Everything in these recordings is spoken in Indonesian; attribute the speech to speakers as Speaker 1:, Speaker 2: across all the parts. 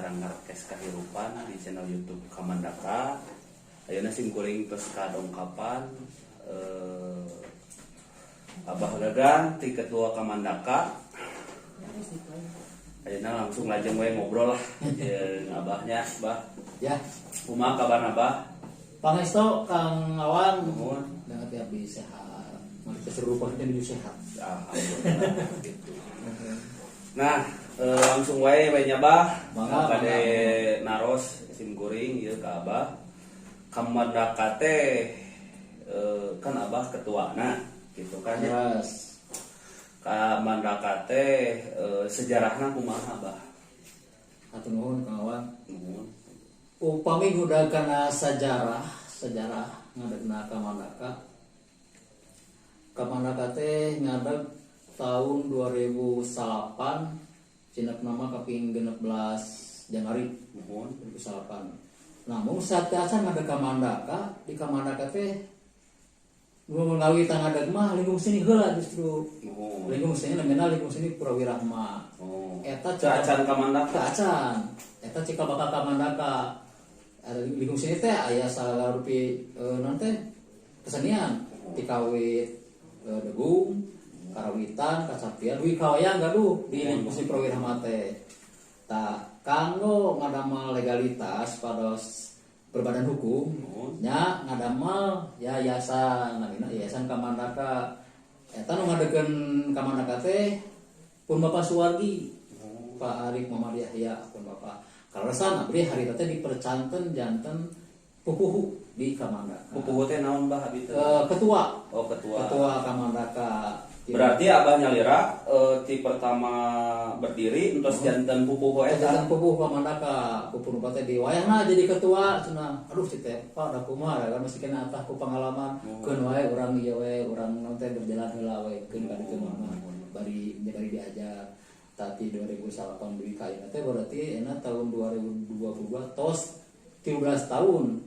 Speaker 1: sareng ngerekes kahirupan di channel YouTube Kamandaka. Ayeuna simkuring tos kadongkapan Abah Gagan ti ketua Kamandaka. Ayeuna langsung lajeng we ngobrol lah jeung Abahnya, Bah.
Speaker 2: Ya,
Speaker 1: Kumaha kabar Abah?
Speaker 2: pangestu Kang Awan.
Speaker 1: Nuhun.
Speaker 2: Dengan abdi sehat. Mari keserupan menuju sehat.
Speaker 1: Alhamdulillah gitu. Nah, langsung wae nyabah kade naros simkuring ieu ka Abah. Kamandaka teh kan Abah ketuana gitu kan ya.
Speaker 2: Yes.
Speaker 1: Kamandaka teh sejarahna kumaha Abah?
Speaker 2: Hatur nuhun Kang Awan.
Speaker 1: Nuhun.
Speaker 2: Upami udah kana sejarah ngadegna Kamandaka. Kamandaka teh ngadeg tahun 2008 Cinak nama kaping 16 Januari
Speaker 1: Nuhun.
Speaker 2: 2008. Namun saat acan ngadeg Kamandaka, di Kamandaka teh nu ngawitan ngadeg mah lingkung sini heula justru.
Speaker 1: Nuhun.
Speaker 2: Lingkung sini namina lingkung sini Purwira mah.
Speaker 1: Oh.
Speaker 2: Eta
Speaker 1: Acan Kamandaka.
Speaker 2: acan. Eta cikal bakal Kamandaka. Lingkung sini teh aya salarupi nanti kesenian tikawit degung, karawitan, kasapian, wikawayang gaduh di lingkung sini Purwira mah teh. Ta kanggo ngadamel legalitas pada berbadan hukum nya ngadamel yayasan namina yayasan Kamandaka. Eta nu ngadegeun Kamandaka teh pun Bapak Suwargi, Pak Arif Muhammad Yahya pun Bapak. Kalesan abdi hari teh dipercanten janten pupuhu di Kamandaka.
Speaker 1: Pupuhu teh naon Bah abi teh?
Speaker 2: Ketua.
Speaker 1: Oh, ketua.
Speaker 2: Ketua Kamandaka.
Speaker 1: Berarti Abah nyalira ti pertama berdiri entos janten pupuhu eta.
Speaker 2: Janten pupuh Kamandaka, pupuh nu teh di wayahna jadi ketua cenah. Aduh si teh Pak da kumaha kan masih kena atah ku pengalaman. Keun wae urang ieu we urang naon teh berjalan heula we keun ka ditu mah. Bari diajar. Tadi 2008 beli kain teh berarti enak tahun 2022 tos 13 tahun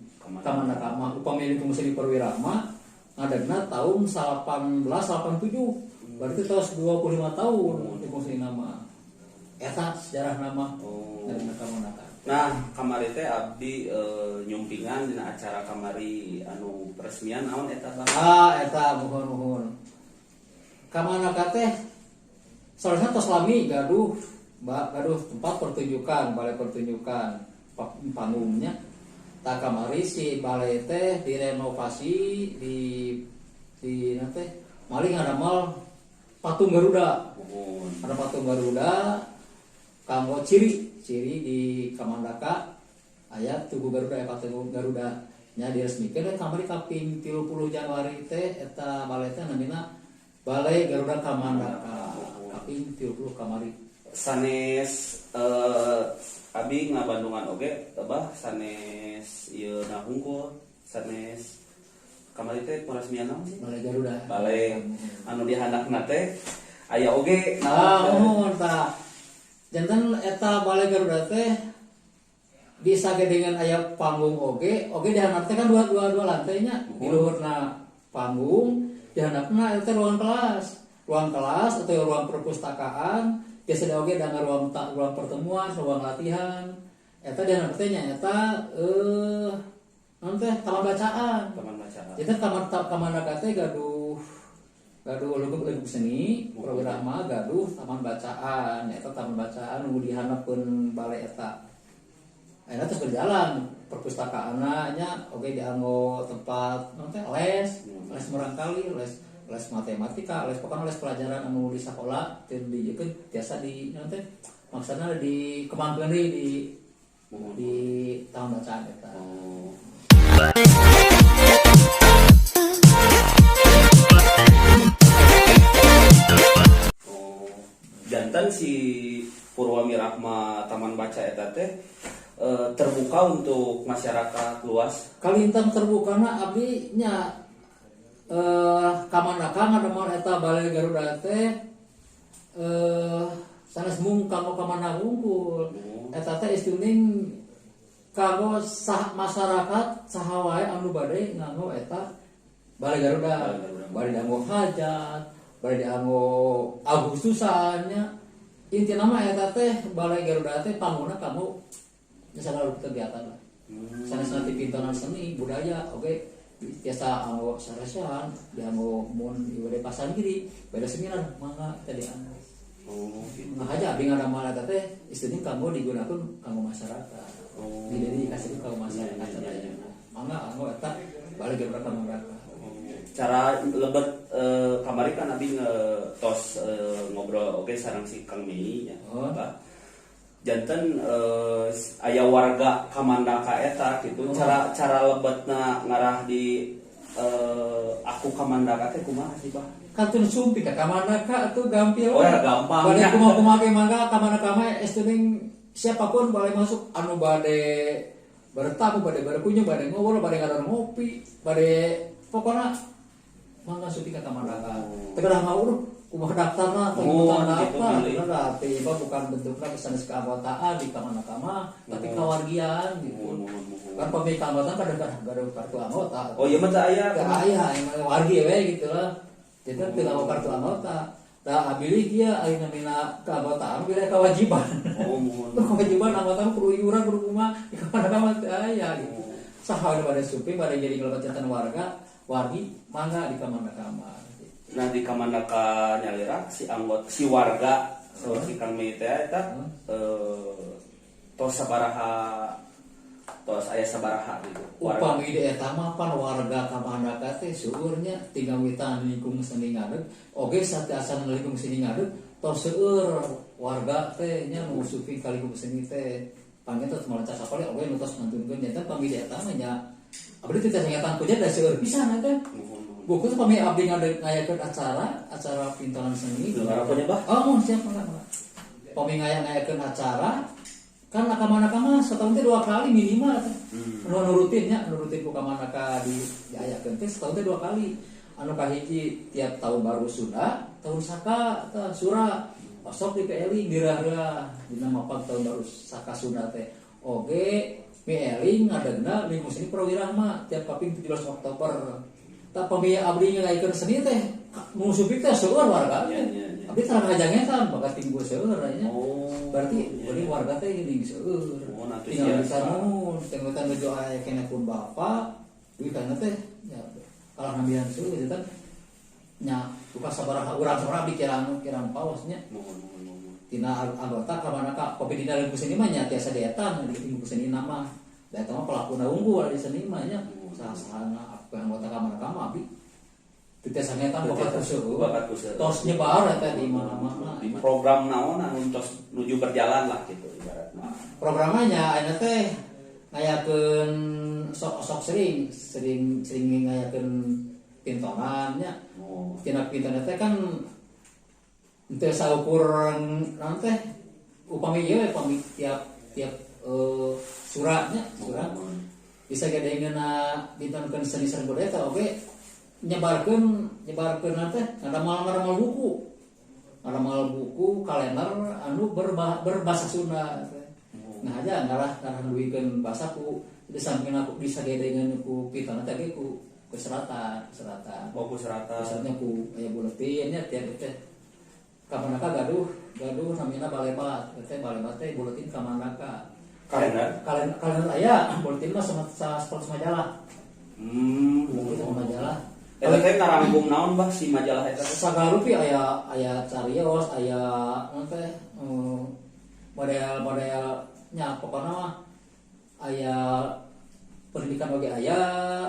Speaker 2: Kamandaka mah upami lingkung seni Purwira mah ngadegna tahun 1887 berarti tos 25 tahun lingkung seni nama eta sejarah nama ngadegna Kamandaka.
Speaker 1: Nah, kamari teh abdi nyumpingan dina acara kamari anu peresmian naon eta Bang?
Speaker 2: Eta muhun Kamandaka teh soalnya tos lami gaduh tempat pertunjukan, balai pertunjukan panggungnya. Tak kamari si balai teh direnovasi di nanti maling ngadamel patung Garuda. Ada patung Garuda kanggo ciri di Kamandaka aya tugu Garuda patung Garuda nya diresmikeun kamari kaping 30 Januari teh eta balai teh namina Balai Garuda Kamandaka. Kaping 30 kamari
Speaker 1: sanes abi ngabandungan oge Abah sanes ieu na hungkul sanes kamari teh peresmian naon sih?
Speaker 2: Balai Garuda.
Speaker 1: Balai anu dihandapna teh aya oge
Speaker 2: naon tah. Janten eta Balai Garuda teh disage dengan aya panggung oge dihandap teh kan dua lantai nya. Di luhurna panggung, dihandapna eta ruang kelas atau ruang perpustakaan, biasa oge da ruang pertemuan, ruang latihan. Eta dihandap teh nya eta naon teh taman bacaan. Jadi Kamandaka teh gaduh leugeuk seni, Purwira mah gaduh taman bacaan. Eta taman bacaan nu dihandapkeun balai eta. Ayeuna terus berjalan perpustakaanna nya oge dianggo tempat naon teh les murangkali, les matematika, pokoknya les pelajaran anu di sekolah teu dijieun biasa di naon teh maksudna dikembangkeun di taman bacaan eta.
Speaker 1: Jantan si Purwamirahma Taman Baca eta teh terbuka untuk masyarakat luas.
Speaker 2: Kalintang terbukana abdi nya Kamandaka ngadamel eta Balai Garuda teh sanes mung kanggo kamana hungkul. Eta teh istining kanggo masyarakat saha wae anu bade nganggo eta Balai Garuda. Bari dianggo hajat, bari dianggo Agustusannya. Intina mah eta teh Balai Garuda teh panggungna kanggo segala kegiatan lah. Sanes nanti pintonan seni budaya oke biasa anggo sarasan dianggo mun ibadah pasar kiri beda seminar mangga tadi anggo
Speaker 1: gitu.
Speaker 2: nah aja abdi ngadamel eta teh istilahnya kanggo digunakan kanggo masyarakat jadi dikasih kanggo masyarakat caranya mangga anggo eta balik ke mereka
Speaker 1: cara lebet kamari kan abi tos ngobrol oke sareng si Kang Mei nya janten aya warga Kamandaka eta gitu cara lebetna ngarah di aku Kamandaka teh kumaha sih Pak?
Speaker 2: Kan tuh sumpi ka Kamandaka tuh gampil.
Speaker 1: Oh ya gampang.
Speaker 2: Bade kumaha ge mangga Kamandaka mah esteuning siapapun boleh masuk anu bade bertamu bade berkunjung bade ngobrol bade ngadon ngopi bade pokona mangga sumpi ka Kamandaka. Teu kada ngawur kumaha daftarna atau daftar berarti bukan bentuknya sanes keanggotaan di Kamandaka mah tapi kawargian gitu. Kan pemilik keanggotaan kadang-kadang ada kartu anggota.
Speaker 1: Oh iya mah aya.
Speaker 2: Aya yang wargi we gitu lah. Jadi teu ngawo kartu anggota. Tah abilih dia aya namina keanggotaan bila kewajiban. Oh mohon. Kewajiban anggota kudu iuran kudu kumaha di Kamandaka mah teu aya gitu. Saha pada suping pada jadi kelebatan warga wargi mangga di Kamandaka mah.
Speaker 1: Nah di Kamandaka nyalira si warga si Kang Mei teh eta tos sabaraha tos aya sabaraha gitu.
Speaker 2: Upami di eta mah pan warga Kamandaka teh seueurnya tinggal witan lingkung seni ngadeg oge satiasan lingkung seni ngadeg tos seueur warga teh nya nu suping ka lingkung seni teh panggil tos malenca sapale oge nu tos ngantunkeun nya teh pami di eta mah nya abdi teh sangatan punya da seueur pisan eta. Buku tuh kami abdi ngayakeun acara pintonan seni.
Speaker 1: Apa nya Bah?
Speaker 2: Oh, siap enggak. Kami ngayakeun acara kan Kamandaka mah setahun teh 2 kali minimal teh. Anu rutin ku Kamandaka diayakeun teh setahun teh 2 kali. Anu kahiji tiap tahun baru Sunda, tahun Saka teh Sura. Sok dikeeling dira-dira dina mapag tahun baru Saka Sunda teh. Oge mieling ngadegna lingkung seni Prawira mah tiap kaping 17 Oktober. Tak pemilik abdi ngayakeun seni teh nu supik teh seueur warga teh. Abdi tara ngajangetan bakat tinggu seueur nya. Berarti beuring warga teh geuning seueur. Tinggal bisa nu tengeutan nuju aya kene pun bapa duit kana teh ya kalah nambihan seueur eta nya buka sabaraha urang sabaraha abdi kirang paos nya. Tina anggota Kamandaka kopi dina lingkup seni mah nya tiasa dietan di lingkup seni nama. Da eta mah pelakuna unggul di seni mah nya. Sahana anggota Kamandaka mah abdi teu tiasa ngetan bakat kuseueur. Tos nyebar eta di mana-mana.
Speaker 1: Di program naon anu tos nuju berjalan lah gitu ibaratna.
Speaker 2: Programnya aya teh ngayakeun sok sering ngayakeun pintonan nya. Tina pintonan teh kan teu saukur naon teh upami ieu upami tiap suratnya surat bisa gadengeuna pintonkeun seni budaya teh oge nyebarkeun teh ngadamal buku kalender anu berbahasa Sunda teh. Nah aja ngarah duikeun bahasa ku di samping aku bisa gadengeun ku pintonan teh ge ku seratan.
Speaker 1: Oh ku seratan.
Speaker 2: Misalnya ku aya buletin nya tiap teh Kamandaka gaduh namina balebat teh balebat teh buletin Kamandaka. Kalender aya buletin mah seperti majalah. Majalah.
Speaker 1: Eta teh ngarangkum naon Bah si majalah eta?
Speaker 2: Sagarupi aya carios, aya naon teh model nya pokona mah aya pendidikan oge aya,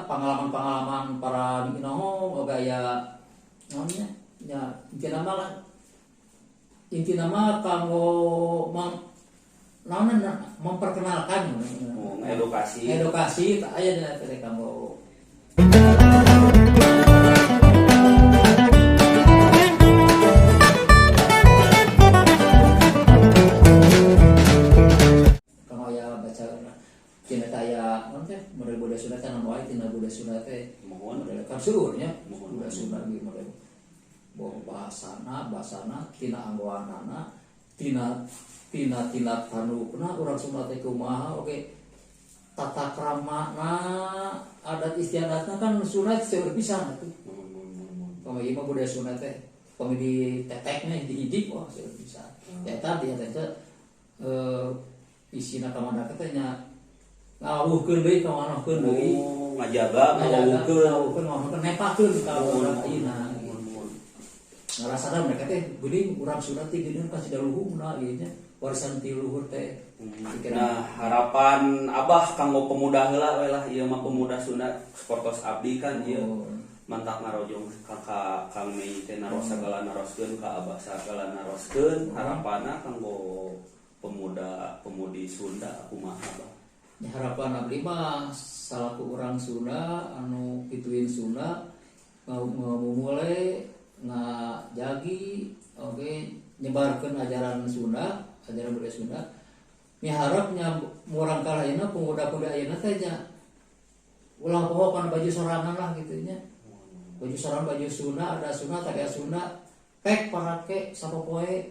Speaker 2: pengalaman para minoho oge aya naon nya intina mah kanggo memperkenalkan edukasi tak aya dina teh kanggo kanggo aya baca tina aya naon teh model budaya Sunda teh naon wae tina budaya Sunda teh model kan seluruhnya budaya Sunda ge model bahasana tina anggoanana tina tanukna urang Sunda teh kumaha oge tata kramana adat istiadatna kan Sunda seueur pisan atuh. Pamili mah budaya Sunda teh pamili teteknya dihidik wah seueur pisan. Eta dia teh isina kamana katanya ngawuhkeun deui ka manohkeun deui.
Speaker 1: Ngajaga
Speaker 2: ngawuhkeun nepakeun ka urang ayeuna. Ngarasana mereka teh geuning urang Sunda teh geuning ka sidaluhungna ieu nya warisan ti luhur teh.
Speaker 1: Nah, harapan Abah kanggo pemuda heula we lah ieu mah pemuda Sunda sportos abdi kan ieu. Mantak ngarojong ka Kang Mei teh naros sagala naroskeun ka Abah sagala naroskeun harapanna kanggo pemuda-pemudi Sunda kumaha Abah.
Speaker 2: Ya, harapan abdi mah salaku urang Sunda anu pituin Sunda memulai ngajagi nyebarkeun ajaran Sunda, ajaran budaya Sunda. Miharapnya murang kalaina pemuda-pemuda ayeuna teh nya ulah poho kana baju sorangan lah gitu nya. Baju sorangan baju Sunda ada Sunda tak aya Sunda pek parake sapopoe.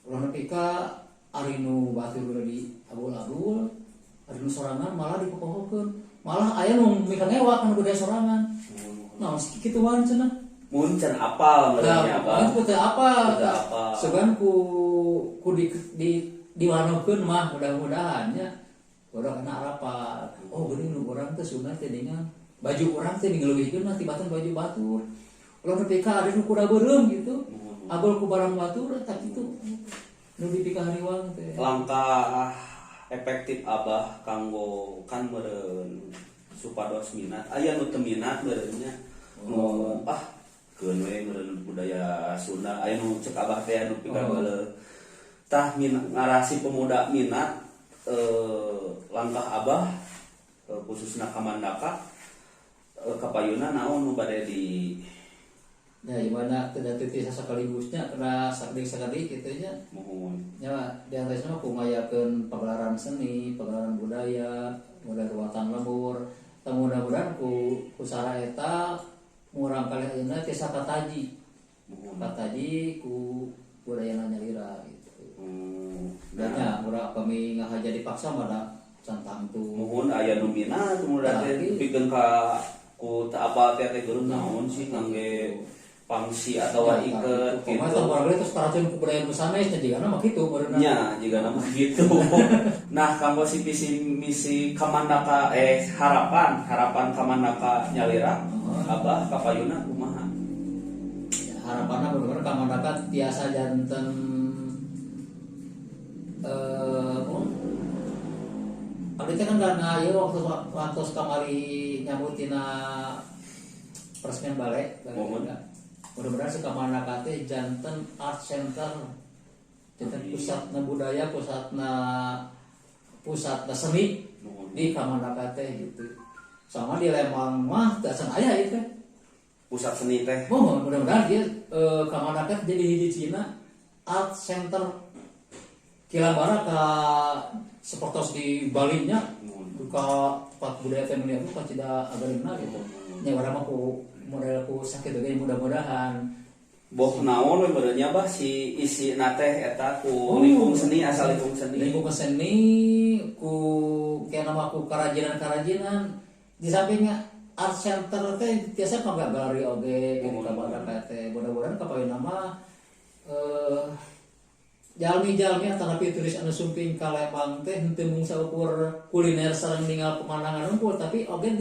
Speaker 2: Ulah nepi ka ari nu batur di abul-abul, ari nu sorangan malah dipopohokeun. Malah aya nu mika ngewak kana budaya sorangan. Nah, sakituan cenah.
Speaker 1: Mun can apal
Speaker 2: Nah,
Speaker 1: Abah.
Speaker 2: itu teh apa? Segan ku di wanokeun mah mudah-mudahan nya. Urang kana harapan. Oh, geuning nu urang teh Sunda teh dengan baju urang teh digeleuwihkeun mah tibatan baju batur. Ulah nepi ka ada nu kuda beureum gitu. Abul ku barang batur tak kitu. Nu dipika hariwang teh.
Speaker 1: Langkah efektif Abah kanggo kan meureun supados minat. Aya nu teu minat meureun nya. Nu keun we meureun budaya Sunda. Aya nu cek Abah teh anu pika geuleuh. Tah ngarasi pemuda minat langkah Abah khususna Kamandaka kapayuna naon nu bade di
Speaker 2: ya gimana tidak titis sakaligusnya kena sakdik gitu nya.
Speaker 1: Mohon
Speaker 2: Ya di antaranya kumayakeun pagelaran seni, pagelaran budaya, mulai ruatan lembur. Mudah-mudahan ku sara eta murang kali ayeuna tiasa kataji. Kataji ku budayana nyalira gitu. Dan ya urang kami ngahaja dipaksa mada cantang tu.
Speaker 1: Mohon aya nu minat mudah teh pikeun ka ku teu apal teh geureum naon sih kangge pangsi atau iket
Speaker 2: gitu. Pokoknya barangkali terus karacun kebudayaan sanes jadi karena mah kitu beureunan.
Speaker 1: Nya, jigana mah gitu. Nah, kanggo si visi misi Kamandaka harapan Kamandaka nyalira Abah kapayuna kumaha?
Speaker 2: Ya, harapanna bener-bener Kamandaka tiasa janten abdi teh kan karena ieu waktu kamari nyamutina peresmian balai. Mudah-mudahan Kamandaka teh janten art center, janten pusatna budaya, pusatna seni di Kamandaka teh gitu. Sama di Lembang mah teu asan aya ieu teh.
Speaker 1: Pusat seni teh.
Speaker 2: Mudah-mudahan dia Kamandaka jadi hiji Cina art center kilabara ka sepertos di Bali nya ka tempat budaya teh mun ka cida agarina gitu. Nya urang mah ku model ku sakit ge mudah-mudahan
Speaker 1: boh naon we beureunya bah si isi na teh eta ku lingkung seni asal lingkung seni
Speaker 2: ku kena mah ku kerajinan di sampingnya art center teh biasa pakai galeri oge gitu Kamandaka teh mudah-mudahan kapayeuna mah jalmi-jalmi atau turis anu sumping ka Lembang teh henteu mung saukur kuliner sareng ninggal pemandangan unggul tapi oge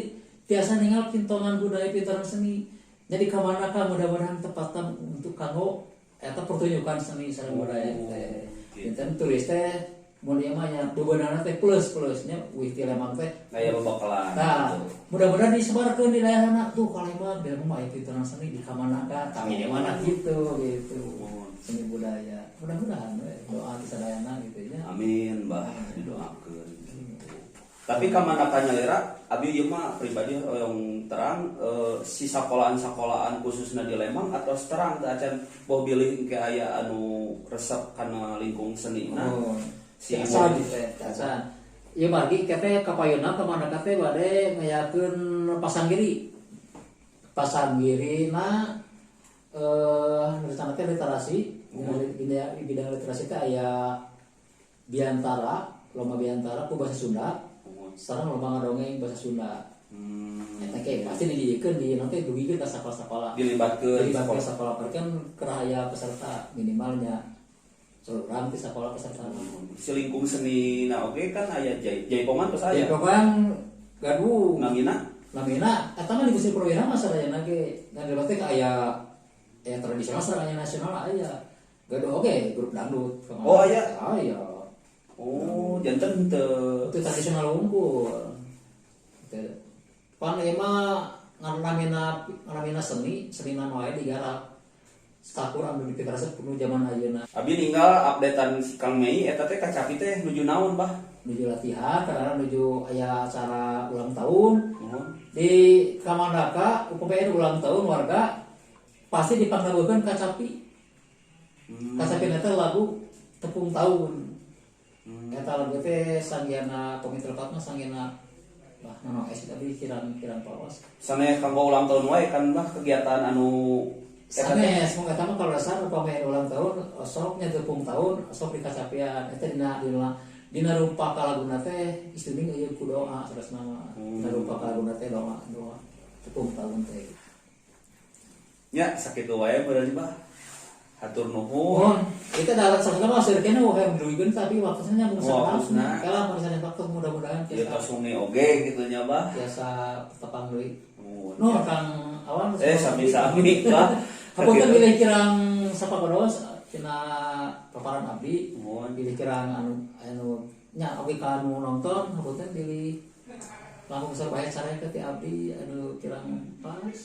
Speaker 2: tiasa ninggal pintonan budaya pintonan seni. Jadi Kamandaka mudah-mudahan tepatna untuk kanggo eta pertunjukan seni sareng budaya teh. Pinten turis teh mun ieu mah nya bebeunana teh plus-plusnya wih ti Lembang teh.
Speaker 1: Aya bebakalan.
Speaker 2: Nah, mudah-mudahan disebarkeun di daerahna tuh ka Lembang biar mah aya pintonan seni di Kamandaka. Tapi di mana gitu. Seni budaya. Mudah-mudahan doa ti sadayana gitu nya.
Speaker 1: Amin, Mbah, didoakeun. Tapi Kamandaka nyalira abi ieu mah pribadi yang terang si sekolahan khususna di Lembang atau terang teh acan boh bilih ke aya anu resep kana lingkung senina. Si
Speaker 2: acan. Ieu margi kete kapayuna Kamandaka teh bade ngayakeun pasanggiri. Pasanggirina rencana teh literasi. Di bidang literasi teh aya biantara, lomba biantara ku bahasa Sunda. Sekarang lomba ngadongeng bahasa Sunda. Eta ke pasti dijiekeun di nanti dugikeun ka sakola-sakola.
Speaker 1: Dilibatkeun
Speaker 2: sakola kan keraya peserta minimalnya. seorang di sekolah peserta.
Speaker 1: Selingkung seni na oke kan aya jaipongan terus aya.
Speaker 2: Jaipongan gaduh.
Speaker 1: Namina
Speaker 2: Eta mah di musim perwira mah sadayana ge. Dan berarti ka aya tradisional sareng aya nasional aya. Gaduh oge grup dangdut.
Speaker 1: Oh aya.
Speaker 2: Aya.
Speaker 1: Oh, janten teu
Speaker 2: Itu tradisional unggul. Pan emang ngamina seni wae digarap. Sakur anu dipikirasep kudu zaman ayeuna.
Speaker 1: Abi ninggal updatean si Kang Mei eta teh kacapi teh nuju naon, Bah?
Speaker 2: Menuju latihan, karena menuju aya acara ulang tahun. Di Kamandaka, upamanya ulang tahun warga pasti dipangdawekeun kacapi. Kacapi eta lagu tepung tahun. Eta lagu teh sanggeuna komite lepat mah sanggeuna Nono es tapi kirang pawas.
Speaker 1: Sane kanggo ulang tahun wae kan Bah kegiatan anu
Speaker 2: Sanes mun eta mah kalau dasar upamanya ulang tahun sok nya tepung tahun sok dikacapian eta dina rupa kalaguna teh isteuning aya ku doa saresna mah. Dina rupa kalaguna teh doa tepung tahun teh.
Speaker 1: Nya sakitu wae beureuy Bah. Hatur nuhun.
Speaker 2: Kita dalam sakana mah seur kene we mendulikeun tapi waktunya nyambung langsung.
Speaker 1: Nah.
Speaker 2: Kala misalnya waktu mudah-mudahan
Speaker 1: Ieu tos sungi oge kitu nya Bah.
Speaker 2: biasa tepang deui.
Speaker 1: No,
Speaker 2: Kang awan
Speaker 1: sami-sami Bah.
Speaker 2: Hapunten bilih kirang sapagodos cenah paparan abdi. Bilih kirang anu nya oge ka anu nonton hapunten bilih langkung sarbae caranya ke ti abdi anu kirang pas.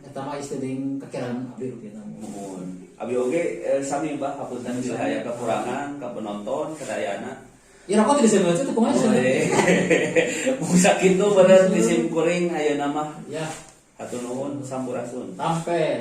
Speaker 2: Eta mah isteuning kekiran abdi rupina.
Speaker 1: Abi oge sami Bah hapunten bila aya kekurangan ka penonton kadayana.
Speaker 2: Ya rokok tidak sebenarnya itu kumaha sih?
Speaker 1: Bisa kitu bener di sim kuring ayeuna mah.
Speaker 2: Ya,
Speaker 1: Hatur nuhun sampurasun.
Speaker 2: sampai